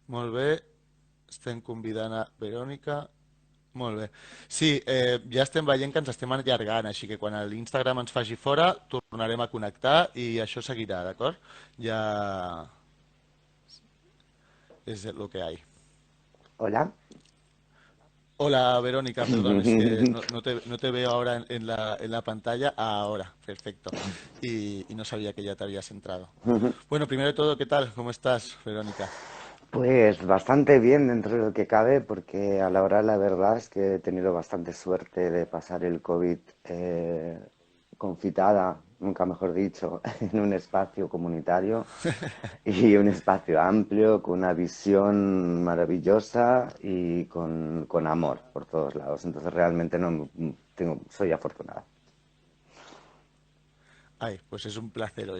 Molt bé. Estem convidant a Verònica. Molt bé. Sí, ja estem veient que ens estem allargant, així que quan l'Instagram ens faci fora, tornarem a connectar i això seguirà, d'acord? Ja és el que hay. Hola. Hola, Verónica, perdón, es que no te veo ahora en la pantalla. Ahora, perfecto. Y no sabía que ya te habías entrado. Bueno, primero de todo, ¿qué tal? ¿Cómo estás, Verónica? Pues bastante bien dentro de lo que cabe, porque a la hora la verdad es que he tenido bastante suerte de pasar el COVID confitada, nunca mejor dicho, en un espacio comunitario y un espacio amplio, con una visión maravillosa y con amor por todos lados. Entonces realmente no tengo, soy afortunada. Ay, pues es un placer oírlo.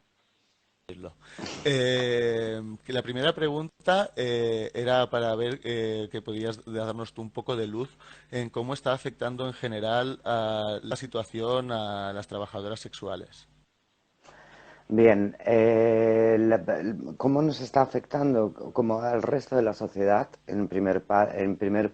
Que la primera pregunta era para ver que podías darnos tú un poco de luz en cómo está afectando en general a la situación a las trabajadoras sexuales. Bien, ¿cómo nos está afectando como al resto de la sociedad en primer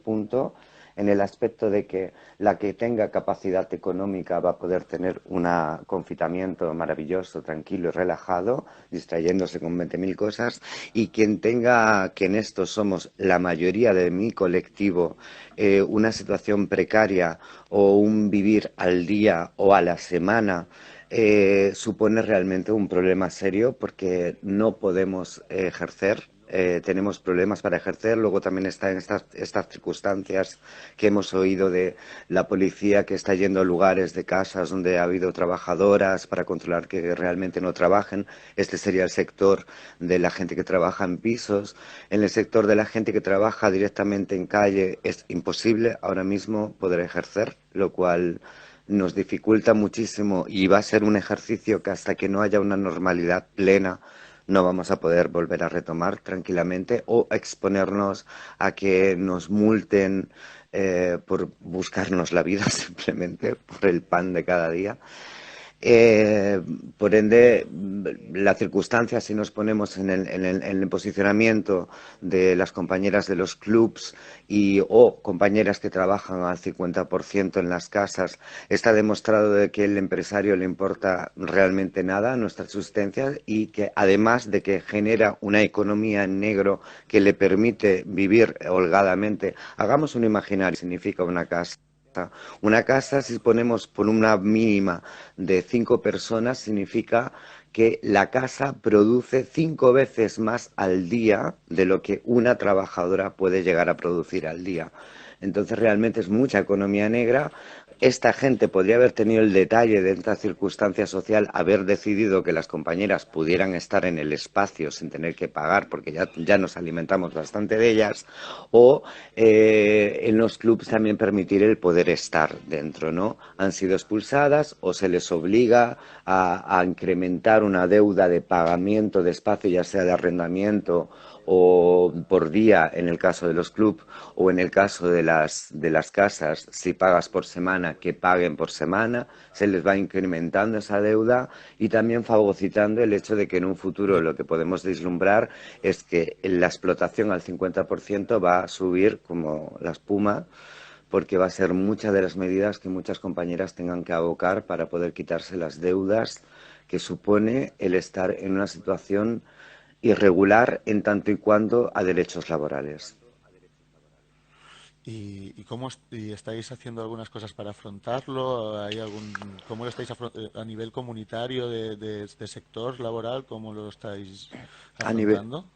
punto, en el aspecto de que la que tenga capacidad económica va a poder tener un confitamiento maravilloso, tranquilo y relajado, distrayéndose con 20.000 cosas, y quien tenga, que en esto somos la mayoría de mi colectivo, una situación precaria o un vivir al día o a la semana, supone realmente un problema serio porque no podemos ejercer. Tenemos problemas para ejercer. Luego también está en estas circunstancias que hemos oído de la policía que está yendo a lugares de casas donde ha habido trabajadoras para controlar que realmente no trabajen. Este sería el sector de la gente que trabaja en pisos. En el sector de la gente que trabaja directamente en calle es imposible ahora mismo poder ejercer, lo cual nos dificulta muchísimo y va a ser un ejercicio que hasta que no haya una normalidad plena no vamos a poder volver a retomar tranquilamente o exponernos a que nos multen por buscarnos la vida simplemente, por el pan de cada día. Eh, por ende, la circunstancia, si nos ponemos en el posicionamiento de las compañeras de los clubs y o compañeras que trabajan al 50% en las casas, está demostrado de que el empresario le importa realmente nada nuestra existencia y que además de que genera una economía en negro que le permite vivir holgadamente, hagamos un imaginario, significa una casa. Una casa, si ponemos por una mínima de 5 personas, significa que la casa produce 5 veces más al día de lo que una trabajadora puede llegar a producir al día. Entonces realmente es mucha economía negra. Esta gente podría haber tenido el detalle de esta circunstancia social, haber decidido que las compañeras pudieran estar en el espacio sin tener que pagar, porque ya nos alimentamos bastante de ellas, o en los clubs también permitir el poder estar dentro, ¿no? Han sido expulsadas o se les obliga a incrementar una deuda de pagamiento de espacio, ya sea de arrendamiento o por día en el caso de los clubs o en el caso de las casas, si pagas por semana, que paguen por semana, se les va incrementando esa deuda y también fagocitando el hecho de que en un futuro lo que podemos vislumbrar es que la explotación al 50% va a subir como la espuma porque va a ser muchas de las medidas que muchas compañeras tengan que abocar para poder quitarse las deudas que supone el estar en una situación irregular en tanto y cuanto a derechos laborales. ¿Y cómo y estáis haciendo algunas cosas para afrontarlo? ¿Hay cómo lo estáis a nivel comunitario de sector laboral? ¿Cómo lo estáis A nivel, afrontando?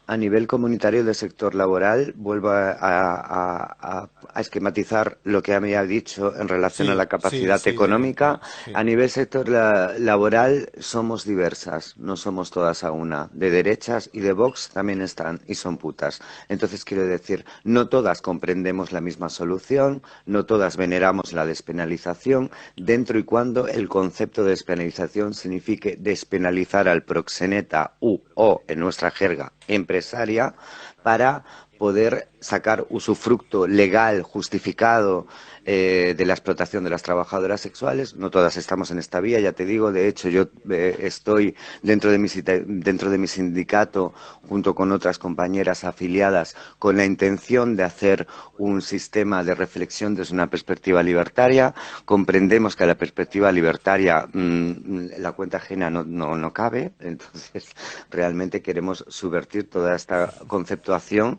A nivel comunitario del sector laboral, vuelvo a esquematizar lo que había dicho en relación a Sí, la sí, capacidad sí, económica. sí. A nivel sector laboral somos diversas, no somos todas a una. De derechas y de Vox también están y son putas. Entonces quiero decir, no todas comprendemos la misma solución, no todas veneramos la despenalización, dentro y cuando el concepto de despenalización signifique despenalizar al proxeneta u o, en nuestra jerga, empresaria para poder sacar usufructo legal justificado de la explotación de las trabajadoras sexuales. No todas estamos en esta vía, ya te digo. De hecho, yo estoy dentro de mi sindicato, junto con otras compañeras afiliadas, con la intención de hacer un sistema de reflexión desde una perspectiva libertaria. Comprendemos que a la perspectiva libertaria la cuenta ajena no cabe, entonces realmente queremos subvertir toda esta conceptuación.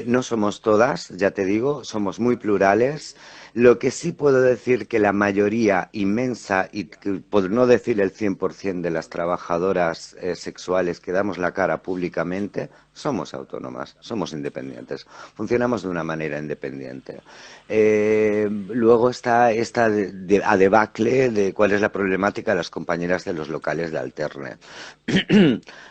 No somos todas, ya te digo, somos muy plurales. Lo que sí puedo decir que la mayoría inmensa, y por no decir el 100% de las trabajadoras sexuales que damos la cara públicamente, somos autónomas, somos independientes, funcionamos de una manera independiente. Luego está esta a debacle de cuál es la problemática de las compañeras de los locales de Alterne.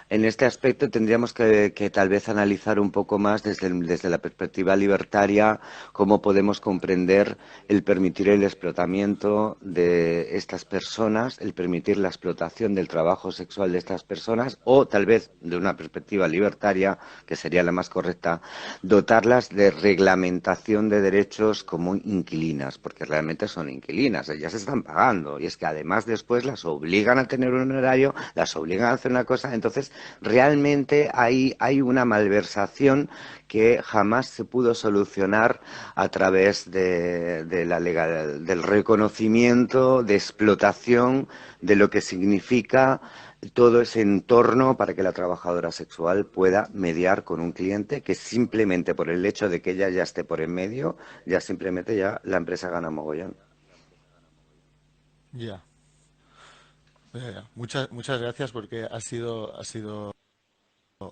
En este aspecto tendríamos que tal vez analizar un poco más desde la perspectiva libertaria cómo podemos comprender el permitir el explotamiento de estas personas, el permitir la explotación del trabajo sexual de estas personas, o tal vez de una perspectiva libertaria, que sería la más correcta, dotarlas de reglamentación de derechos como inquilinas, porque realmente son inquilinas, ellas están pagando, y es que además después las obligan a tener un horario, las obligan a hacer una cosa. Entonces realmente hay una malversación que jamás se pudo solucionar a través del reconocimiento, de explotación de lo que significa todo ese entorno para que la trabajadora sexual pueda mediar con un cliente, que simplemente por el hecho de que ella ya esté por en medio, ya simplemente ya la empresa gana mogollón. Ya. Muchas gracias porque ha sido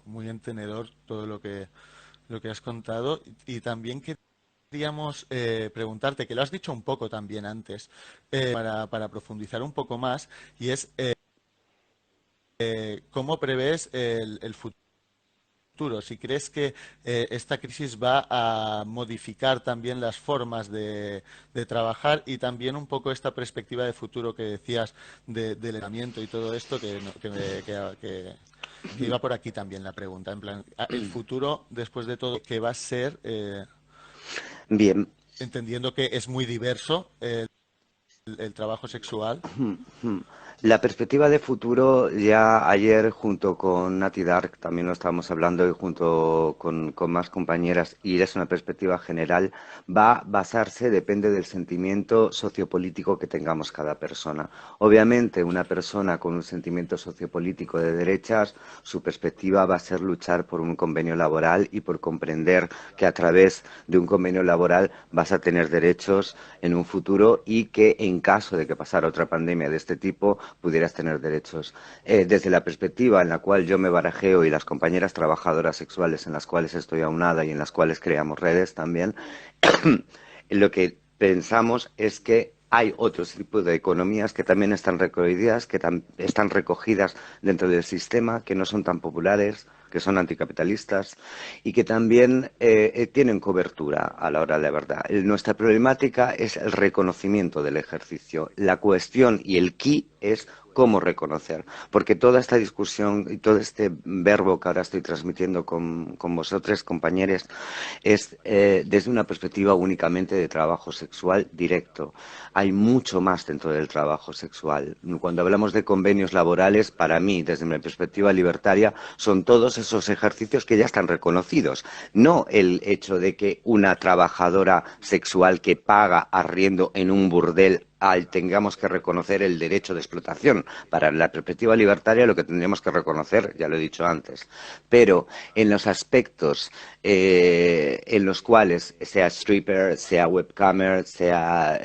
muy entenedor todo lo que has contado y también queríamos preguntarte, que lo has dicho un poco también antes, para profundizar un poco más, y es cómo prevés el futuro. Si crees que esta crisis va a modificar también las formas de trabajar y también un poco esta perspectiva de futuro que decías del entrenamiento y todo esto, que iba por aquí también la pregunta. En plan, el futuro, después de todo, ¿qué va a ser? Bien. Entendiendo que es muy diverso el trabajo sexual. La perspectiva de futuro, ya ayer junto con Nati Dark también lo estábamos hablando, y junto con más compañeras, y es una perspectiva general, va a basarse, depende del sentimiento sociopolítico que tengamos cada persona. Obviamente, una persona con un sentimiento sociopolítico de derechas, su perspectiva va a ser luchar por un convenio laboral y por comprender que a través de un convenio laboral vas a tener derechos en un futuro, y que en caso de que pasara otra pandemia de este tipo pudieras tener derechos. Desde la perspectiva en la cual yo me barajeo, y las compañeras trabajadoras sexuales en las cuales estoy aunada y en las cuales creamos redes también, lo que pensamos es que hay otros tipos de economías que también están recogidas, están recogidas dentro del sistema, que no son tan populares, que son anticapitalistas, y que también tienen cobertura a la hora de la verdad. Nuestra problemática es el reconocimiento del ejercicio. La cuestión y el quid es cómo reconocer, porque toda esta discusión y todo este verbo que ahora estoy transmitiendo con vosotros, compañeros, es desde una perspectiva únicamente de trabajo sexual directo. Hay mucho más dentro del trabajo sexual. Cuando hablamos de convenios laborales, para mí, desde mi perspectiva libertaria, son todos esos ejercicios que ya están reconocidos, no el hecho de que una trabajadora sexual que paga arriendo en un burdel tengamos que reconocer el derecho de explotación. Para la perspectiva libertaria lo que tendríamos que reconocer, ya lo he dicho antes, pero en los aspectos en los cuales sea stripper, sea webcamer, sea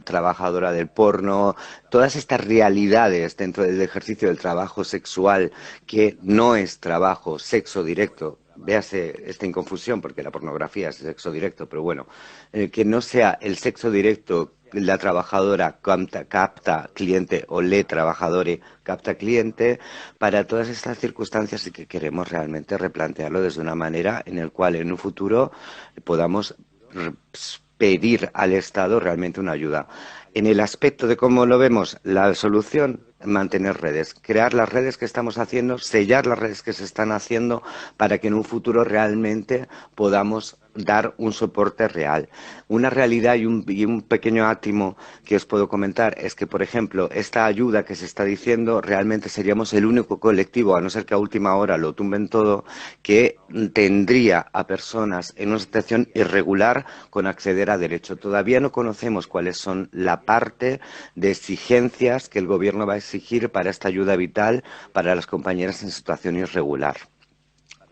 trabajadora del porno, todas estas realidades dentro del ejercicio del trabajo sexual, que no es trabajo, sexo directo, véase esta inconfusión porque la pornografía es sexo directo, pero bueno, que no sea el sexo directo, la trabajadora capta cliente, o le trabajadore capta cliente. Para todas estas circunstancias, y que queremos realmente replantearlo desde una manera en la cual en un futuro podamos pedir al Estado realmente una ayuda. En el aspecto de cómo lo vemos, la solución, mantener redes, crear las redes que estamos haciendo, sellar las redes que se están haciendo para que en un futuro realmente podamos dar un soporte real. Una realidad y un pequeño átimo que os puedo comentar es que, por ejemplo, esta ayuda que se está diciendo, realmente seríamos el único colectivo, a no ser que a última hora lo tumben todo, que tendría a personas en una situación irregular con acceder a derecho. Todavía no conocemos cuáles son la parte de exigencias que el Gobierno va a exigir para esta ayuda vital para las compañeras en situación irregular.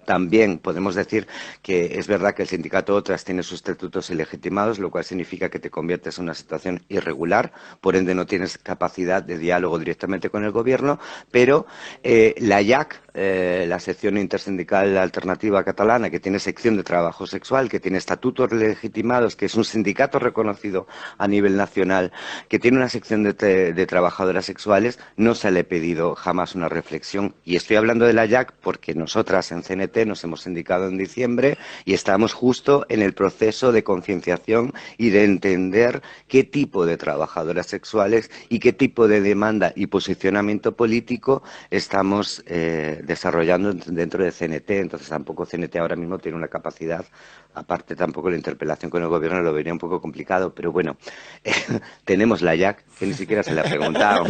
También podemos decir que es verdad que el sindicato Otras tiene sus estatutos ilegitimados, lo cual significa que te conviertes en una situación irregular, por ende no tienes capacidad de diálogo directamente con el gobierno, pero la IAC, la sección intersindical alternativa catalana, que tiene sección de trabajo sexual, que tiene estatutos legitimados, que es un sindicato reconocido a nivel nacional, que tiene una sección de trabajadoras sexuales, no se le ha pedido jamás una reflexión. Y estoy hablando de la IAC porque nosotras en CNT nos hemos sindicado en diciembre y estamos justo en el proceso de concienciación y de entender qué tipo de trabajadoras sexuales y qué tipo de demanda y posicionamiento político estamos desarrollando dentro de CNT. Entonces tampoco CNT ahora mismo tiene una capacidad, aparte tampoco la interpelación con el gobierno lo vería un poco complicado, pero bueno, tenemos la IAC, que ni siquiera se le ha preguntado.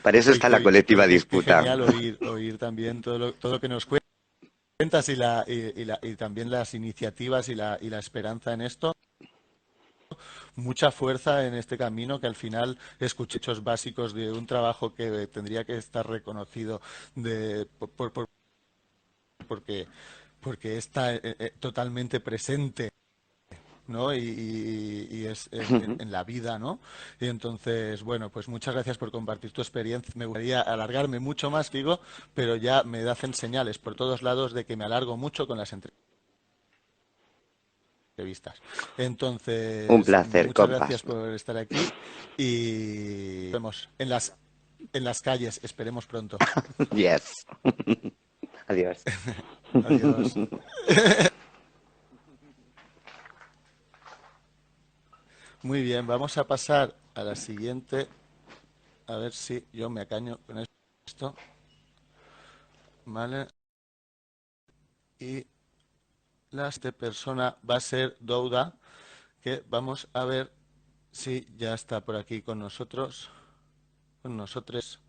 Para eso Oye, está la colectiva qué disputa. genial oír también todo lo que nos cuentas y también las iniciativas y la esperanza en esto. Mucha fuerza en este camino que al final escuché hechos básicos de un trabajo que tendría que estar reconocido porque, porque está totalmente presente, ¿no? Y es en la vida, ¿no? Y entonces, bueno, pues muchas gracias por compartir tu experiencia. Me gustaría alargarme mucho más, digo, pero ya me hacen señales por todos lados de que me alargo mucho con las entrevistas. Un Entonces, placer, muchas compas. gracias por estar aquí y nos vemos en las calles, esperemos pronto. Yes. Adiós. Adiós. Muy bien, vamos a pasar a la siguiente, a ver si yo me acaño con esto, ¿vale? Y la siguiente persona va a ser Douda, que vamos a ver si ya está por aquí con nosotros, con nosotros.